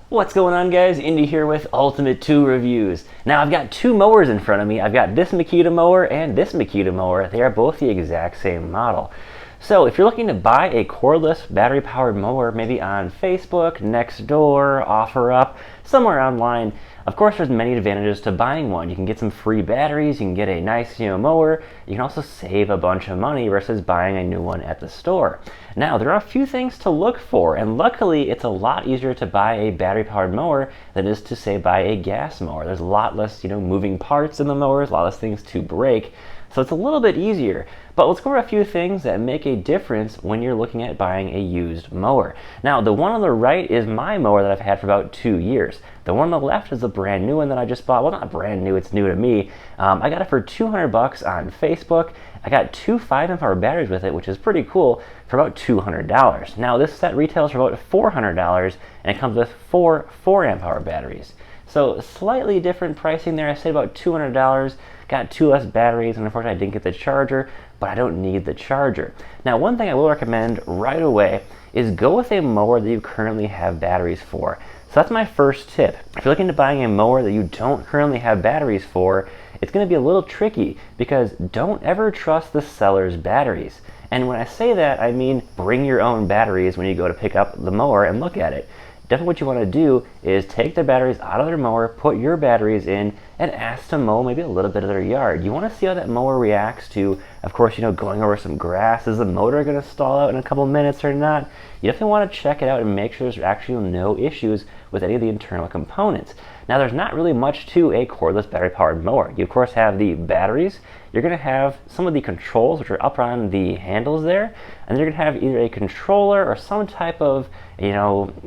What's going on, guys? Indy here with Ultimate 2 Reviews. Now I've got two mowers in front of me. I've got this Makita mower and this Makita mower. They are both the exact same model. So if you're looking to buy a cordless battery-powered mower, maybe on Facebook, Nextdoor, OfferUp, somewhere online, of course there's many advantages to buying one. You can get some free batteries, you can get a nice mower, you can also save a bunch of money versus buying a new one at the store. Now there are a few things to look for, and luckily it's a lot easier to buy a battery-powered mower than it is to, say, buy a gas mower. There's a lot less moving parts in the mowers, a lot less things to break. So it's a little bit easier, but let's go over a few things that make a difference when you're looking at buying a used mower. Now, the one on the right is my mower that I've had for about 2 years. The one on the left is a brand new one that I just bought. Well, not brand new, it's new to me. I got it for $200 on Facebook. I got two 5-amp-hour batteries with it, which is pretty cool, for about $200. Now, this set retails for about $400, and it comes with four 4-amp-hour batteries. So slightly different pricing there. I say about $200. Got two less batteries, and unfortunately I didn't get the charger, but I don't need the charger. Now, one thing I will recommend right away is go with a mower that you currently have batteries for. So that's my first tip. If you're looking to buying a mower that you don't currently have batteries for, it's going to be a little tricky because don't ever trust the seller's batteries. And when I say that, I mean bring your own batteries when you go to pick up the mower and look at it. Definitely what you want to do is take their batteries out of their mower, put your batteries in, and ask to mow maybe a little bit of their yard. You want to see how that mower reacts to, of course, going over some grass. Is the motor going to stall out in a couple minutes or not? You definitely want to check it out and make sure there's actually no issues with any of the internal components. Now, there's not really much to a cordless battery-powered mower. You, of course, have the batteries. You're going to have some of the controls, which are up on the handles there, and you're going to have either a controller or some type of,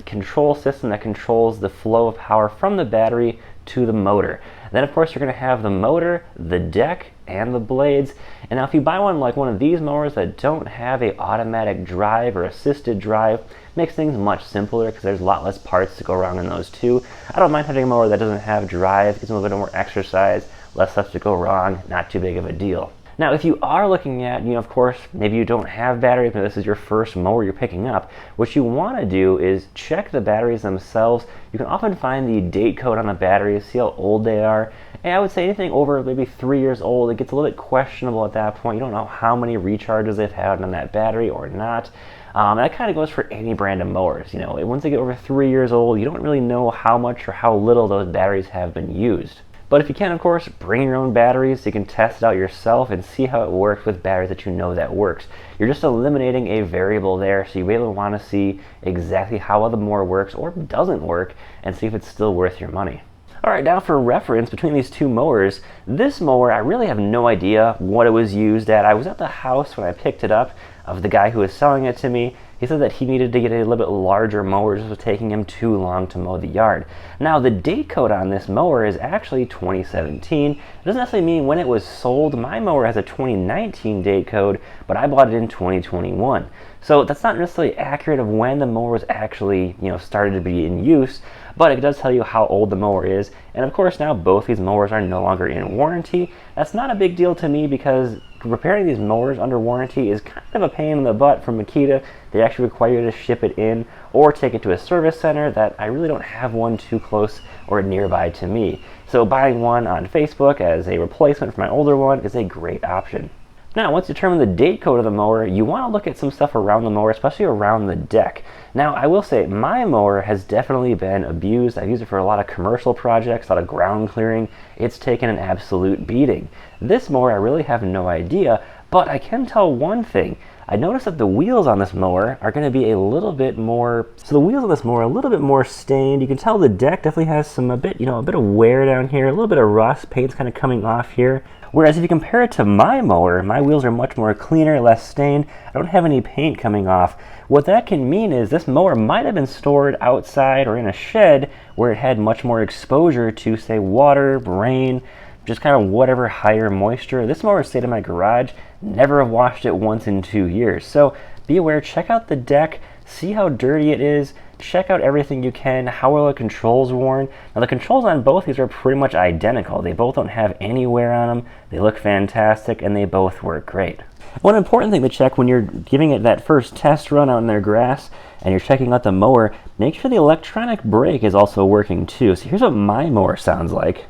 control system that controls the flow of power from the battery to the motor. Then, of course, you're going to have the motor, the deck, and the blades. And now if you buy one like one of these mowers that don't have a automatic drive or assisted drive, it makes things much simpler because there's a lot less parts to go around in those too. I don't mind having a mower that doesn't have drive, gets a little bit more exercise, less stuff to go wrong, not too big of a deal. Now, if you are looking at, of course, maybe you don't have batteries, maybe this is your first mower you're picking up, what you want to do is check the batteries themselves. You can often find the date code on the batteries, see how old they are. And I would say anything over maybe 3 years old, it gets a little bit questionable at that point. You don't know how many recharges they've had on that battery or not. And that kind of goes for any brand of mowers. Once they get over 3 years old, you don't really know how much or how little those batteries have been used. But if you can, of course, bring your own batteries so you can test it out yourself and see how it works with batteries that you know that works. You're just eliminating a variable there, so you really want to see exactly how well the mower works or doesn't work and see if it's still worth your money. Alright, now for reference between these two mowers, this mower, I really have no idea what it was used at. I was at the house when I picked it up of the guy who was selling it to me. He said that he needed to get a little bit larger mower, just was taking him too long to mow the yard. Now, the date code on this mower is actually 2017. It doesn't necessarily mean when it was sold. My mower has a 2019 date code, but I bought it in 2021. So that's not necessarily accurate of when the mower was actually, started to be in use, but it does tell you how old the mower is. And of course, now both these mowers are no longer in warranty. That's not a big deal to me because repairing these mowers under warranty is kind of a pain in the butt from Makita. They actually require you to ship it in or take it to a service center that I really don't have one too close or nearby to me. So buying one on Facebook as a replacement for my older one is a great option. Now, once you determine the date code of the mower, you want to look at some stuff around the mower, especially around the deck. Now, I will say my mower has definitely been abused. I've used it for a lot of commercial projects, a lot of ground clearing. It's taken an absolute beating. This mower, I really have no idea, but I can tell one thing. I noticed that the wheels on this mower are going to be a little bit more, so the wheels on this mower are a little bit more stained. You can tell the deck definitely has a bit of wear down here, a little bit of rust, paint's kind of coming off here. Whereas if you compare it to my mower, my wheels are much more cleaner, less stained. I don't have any paint coming off. What that can mean is this mower might have been stored outside or in a shed where it had much more exposure to, say, water, rain, just kind of whatever higher moisture. This mower stayed in my garage, never have washed it once in 2 years. So be aware, check out the deck, see how dirty it is, check out everything you can, how well the controls worn. Now the controls on both these are pretty much identical. They both don't have any wear on them, they look fantastic, and they both work great. One important thing to check when you're giving it that first test run out in their grass, and you're checking out the mower, make sure the electronic brake is also working too. So here's what my mower sounds like.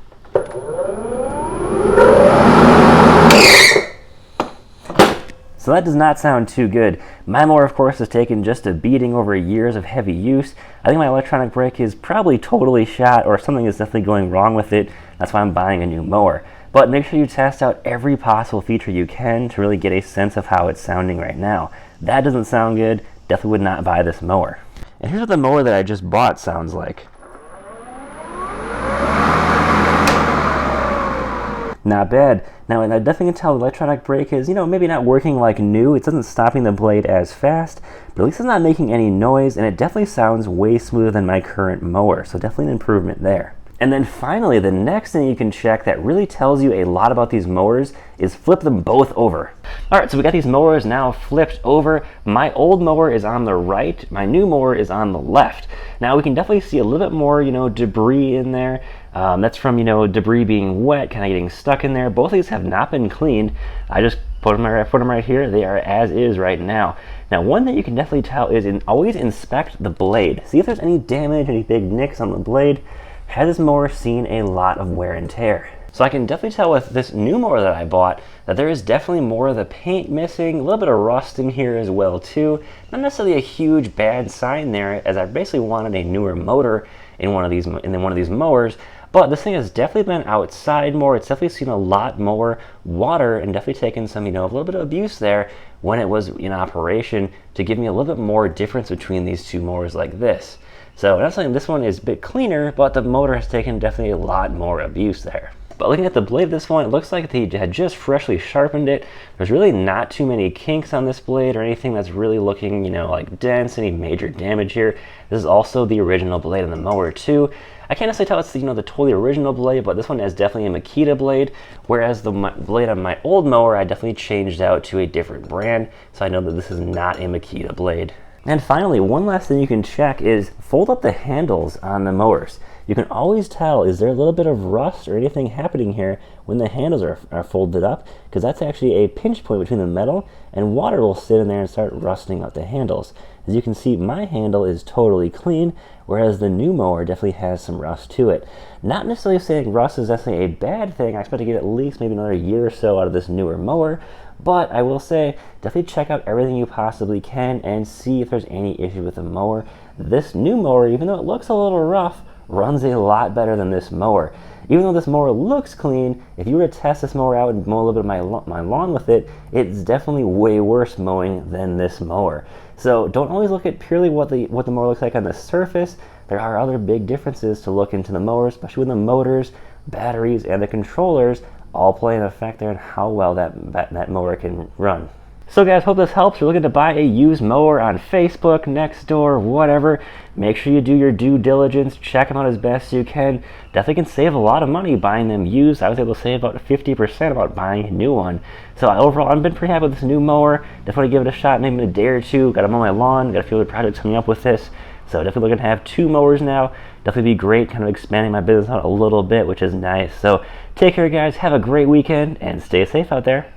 So that does not sound too good. My mower, of course, has taken just a beating over years of heavy use. I think my electronic brake is probably totally shot, or something is definitely going wrong with it. That's why I'm buying a new mower. But make sure you test out every possible feature you can to really get a sense of how it's sounding right now. That doesn't sound good. Definitely would not buy this mower. And here's what the mower that I just bought sounds like. Not bad. Now, I definitely can tell the electronic brake is, maybe not working like new. It isn't stopping the blade as fast, but at least it's not making any noise, and it definitely sounds way smoother than my current mower, so definitely an improvement there. And then finally, the next thing you can check that really tells you a lot about these mowers is flip them both over. All right, so we got these mowers now flipped over. My old mower is on the right, my new mower is on the left. Now we can definitely see a little bit more, debris in there. That's from, debris being wet, kind of getting stuck in there. Both of these have not been cleaned. I just put them right here. They are as is right now. Now, one thing you can definitely tell is always inspect the blade. See if there's any damage, any big nicks on the blade. Has this mower seen a lot of wear and tear? So I can definitely tell with this new mower that I bought that there is definitely more of the paint missing, a little bit of rust in here as well too. Not necessarily a huge bad sign there, as I basically wanted a newer motor in one of these mowers. But this thing has definitely been outside more. It's definitely seen a lot more water and definitely taken some, a little bit of abuse there when it was in operation to give me a little bit more difference between these two mowers like this. So not saying this one is a bit cleaner, but the motor has taken definitely a lot more abuse there. But looking at the blade of this one, it looks like they had just freshly sharpened it. There's really not too many kinks on this blade or anything that's really looking, like dents, any major damage here. This is also the original blade on the mower too. I can't necessarily tell it's the totally original blade, but this one is definitely a Makita blade, whereas the blade on my old mower I definitely changed out to a different brand, so I know that this is not a Makita blade. And finally, one last thing you can check is fold up the handles on the mowers. You can always tell, is there a little bit of rust or anything happening here when the handles are folded up, because that's actually a pinch point between the metal, and water will sit in there and start rusting out the handles. As you can see, my handle is totally clean, whereas the new mower definitely has some rust to it. Not necessarily saying rust is necessarily a bad thing. I expect to get at least maybe another year or so out of this newer mower, but I will say, definitely check out everything you possibly can and see if there's any issue with the mower. This new mower, even though it looks a little rough, runs a lot better than this mower. Even though this mower looks clean, if you were to test this mower out and mow a little bit of my lawn with it, it's definitely way worse mowing than this mower. So don't always look at purely what the mower looks like on the surface. There are other big differences to look into the mower, especially with the motors, batteries, and the controllers all play an effect there on how well that mower can run. So guys, hope this helps. You're looking to buy a used mower on Facebook, Nextdoor, whatever. Make sure you do your due diligence. Check them out as best you can. Definitely can save a lot of money buying them used. I was able to save about 50% about buying a new one. So overall, I've been pretty happy with this new mower. Definitely give it a shot maybe in a day or two. Got to mow my lawn. Got a few other projects coming up with this. So definitely looking to have 2 mowers now. Definitely be great, kind of expanding my business out a little bit, which is nice. So take care, guys. Have a great weekend and stay safe out there.